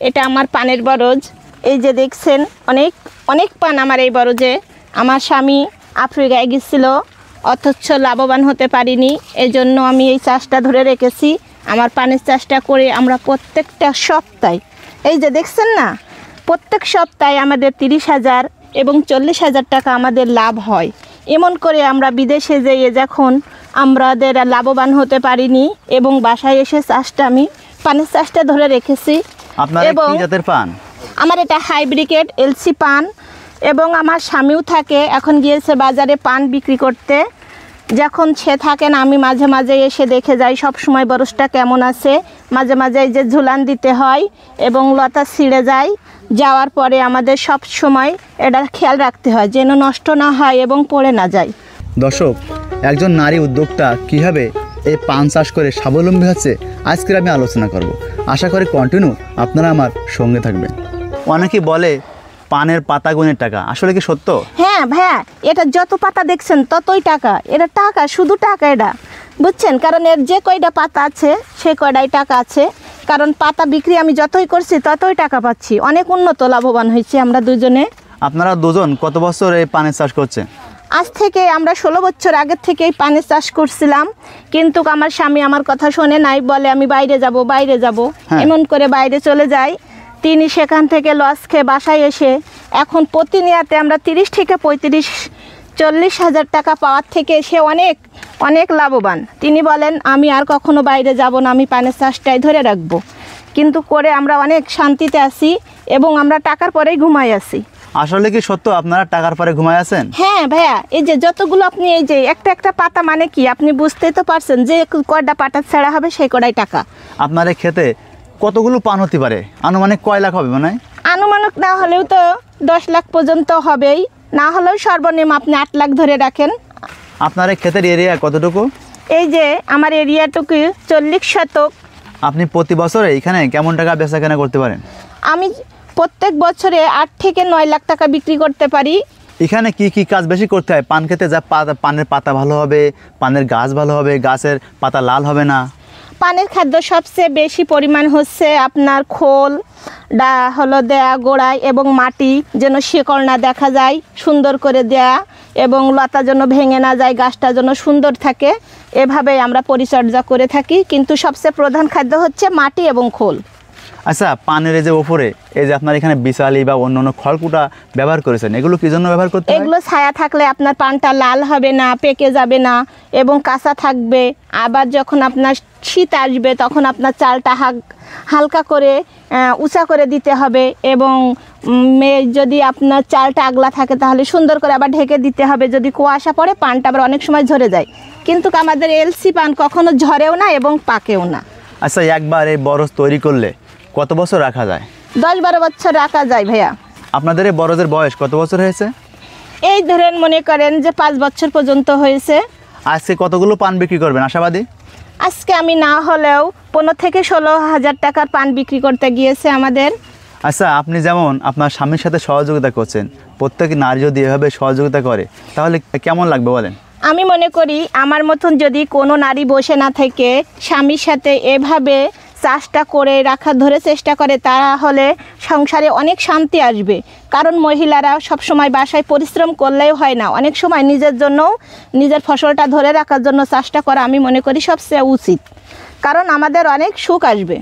এটা আমার পানের বরজ। এই যে দেখছেন অনেক অনেক পান আমার এই বরজে। আমার স্বামী আফ্রিকায় গেছিল, অথচ লাভবান হতে পারিনি, এজন্য আমি এই চাষটা ধরে রেখেছি। আমার পানের চাষটা করে আমরা প্রত্যেকটা সপ্তাহে, এই যে দেখছেন না, প্রত্যেক সপ্তাহে আমাদের 30,000 এবং 40,000 টাকা আমাদের লাভ হয়। এমন করে আমরা বিদেশে যেয়ে যখন আমাদের লাভবান হতে পারিনি এবং বাসায় এসে চাষটা আমি পানের চাষটা ধরে রেখেছি। এবং কি জাতের পান? আমার এটা হাইব্রিকেট এলসি পান। এবং আমার স্বামীও থাকে, এখন গিয়েছে বাজারে পান বিক্রি করতে। যখন সে থাকেন আমি মাঝে মাঝে এসে দেখে যাই সব সময় বরজটা কেমন আছে। মাঝে মাঝে এই যে ঝুলান দিতে হয় এবং লতা ছিঁড়ে যায়, যাওয়ার পরে আমাদের সব সময় এটা খেয়াল রাখতে হয় যেন নষ্ট না হয় এবং পড়ে না যায়। দর্শক, একজন নারী উদ্যোক্তা কীভাবে এই পান চাষ করে স্বাবলম্বী হচ্ছে আজকের আমি আলোচনা করব। আশা করি কন্টিনিউ আপনারা আমার সঙ্গে থাকবেন। অনেকেই বলে পানের পাতা গুণের টাকা, আসলে কি সত্য? হ্যাঁ ভাইয়া, এটা যত পাতা দেখছেন ততই টাকা। এটা টাকা, শুধু টাকা এটা, বুঝছেন? কারণ এর যে কয়টা পাতা আছে সে কয়টাই টাকা আছে। কারণ পাতা বিক্রি আমি যতই করছি ততই টাকা পাচ্ছি। অনেক উন্নত, লাভবান হয়েছি আমরা দুজনে। আপনারা দুজন কত বছর এই পানের চাষ করছেন? আজ থেকে আমরা 16 বছর আগের থেকেই পানের চাষ করছিলাম, কিন্তু আমার স্বামী আমার কথা শোনে নাই, বলে আমি বাইরে যাব বাইরে যাব। এমন করে বাইরে চলে যায়। তিনি সেখান থেকে লস খেয়ে বাসায় এসে এখন প্রতিনিয়ত আমরা 30 থেকে 35-40,000 টাকা পাওয়ার থেকে সে অনেক অনেক লাভবান। তিনি বলেন আমি আর কখনো বাইরে যাব না, আমি পানের চাষটাই ধরে রাখবো। কিন্তু করে আমরা অনেক শান্তিতে আছি এবং আমরা টাকার পরেই ঘুমাই আছি। আসলে কি সত্য আপনারা টাকার পরে ঘুমায় আছেন? হ্যাঁ ভাইয়া, এই যে যতগুলো আপনি এই যে একটা একটা পাতা মানে কি আপনি বুঝতেই তো পারছেন, যে কয়টা পাতা ছাড়া হবে সেই কয়টাই টাকা। আপনার এই খেতে কতগুলো পান হতে পারে? আনুমানিক কয় লাখ হবে মানে? আনুমানিক না হলেও তো 10 লাখ পর্যন্ত হবেই, না হলেও সর্বনিম্ন আপনি 8 লাখ ধরে রাখেন। আপনার এই ক্ষেতের এরিয়া কতটুকু? এই যে আমার এরিয়াটুকু 40 শতক। আপনি প্রতি বছরে এখানে কেমন টাকা বেচা কেনা করতে পারেন? আমি প্রত্যেক বছরে 8 থেকে 9 লাখ টাকা বিক্রি করতে পারি। এখানে কি কি কাজ বেশি করতে হয় পান খেতে? যা পানের পাতা ভালো হবে, পানের গাছ ভালো হবে, গাছের পাতা লাল হবে না? পানের খাদ্য সবচেয়ে বেশি পরিমাণ হচ্ছে আপনার খোল হলো দেয়া গোড়ায়, এবং মাটি যেন শিকড় না দেখা যায় সুন্দর করে দেয়া, এবং লতা যেন ভেঙে না যায়, গাছটা যেন সুন্দর থাকে। এভাবেই আমরা পরিচর্যা করে থাকি, কিন্তু সবচেয়ে প্রধান খাদ্য হচ্ছে মাটি এবং খোল। আচ্ছা, পানের এই যে ওপরে এই যে আপনার এখানে বিশালি বা অন্য অন্য খড়কুটা ব্যবহার করেছেন, এগুলো কি জন্য ব্যবহার করতে হয়? এগুলো ছায়া থাকলে আপনার পানটা লাল হবে না, পেকে যাবে না এবং কাঁচা থাকবে। আবার যখন আপনার শীত আসবে তখন আপনার চালটা হালকা করে উঁচা করে দিতে হবে, এবং যদি আপনার চালটা আগলা থাকে তাহলে সুন্দর করে আবার ঢেকে দিতে হবে। যদি কুয়াশা পড়ে পানটা আবার অনেক সময় ঝরে যায়, কিন্তু আমাদের এলসি পান কখনো ঝরেও না এবং পাকেও না। আচ্ছা, একবার এই বরজ তৈরি করলে কত বছর রাখা যায়? 10-12 বছর রাখা যায় ভাইয়া। আপনাদের এই বরজের বয়স কত বছর হয়েছে? এই ধরেন মনে করেন যে 5 বছর পর্যন্ত হয়েছে। আজকে কতগুলো পান বিক্রি করবেন আশাবাদী? আজকে আমি না হলেও 15 থেকে 16,000 টাকার পান বিক্রি করতে গিয়েছে আমাদের। আচ্ছা, আপনি যেমন আপনার স্বামীর সাথে সহযোগিতা করছেন, প্রত্যেক নারী যদি এভাবে সহযোগিতা করে তাহলে কেমন লাগবে বলেন? আমি মনে করি আমার মতন যদি কোনো নারী বসে না থেকে স্বামীর সাথে এভাবে চাষটা করে রাখার ধরে চেষ্টা করে, তাহলে সংসারে অনেক শান্তি আসবে। কারণ মহিলারা সবসময় বাসায় পরিশ্রম করলেও হয় না, অনেক সময় নিজের জন্যও, নিজের ফসলটা ধরে রাখার জন্য চাষটা করা আমি মনে করি সবচেয়ে উচিত, কারণ আমাদের অনেক সুখ আসবে।